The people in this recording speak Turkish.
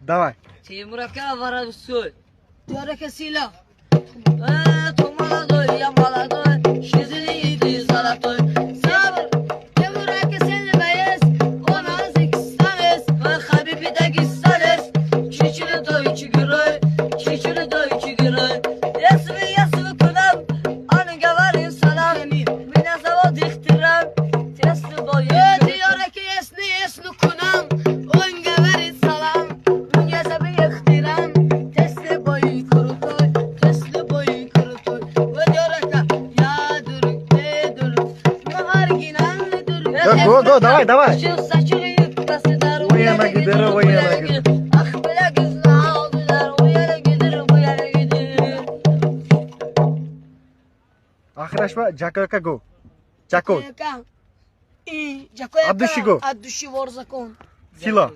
Давай. Timur aka vara usul. Diyor ki silah. Tomaladoy, yamaladoy, şizini yedi zalatoy. Sabır. Diyor ki sen beyaz. Ona zikistanız. Habibi de gitsanız. Çiçili doy çigüroy, çiçili doy çigüroy. Yasını kunam, anıga varın salam. Mine zavod ihtiram, tesli doy. Diyor ki esni kunam. Onga verin salam. Mine zabi ihtiram, tesli boy kurutoy, tesli boy kurutoy. Ve diyor ki ya dur. Bahar ginan dur. Go, давай, давай. Şu saçını yıkmasınlar, O yana gider, o yana gider. Ah böyle güzel oldular, o yana gider, bu yana gider. Akhirashma Jakoka go. Jako. Jakoya Abdushigo. Abdushi var zakon. Silo.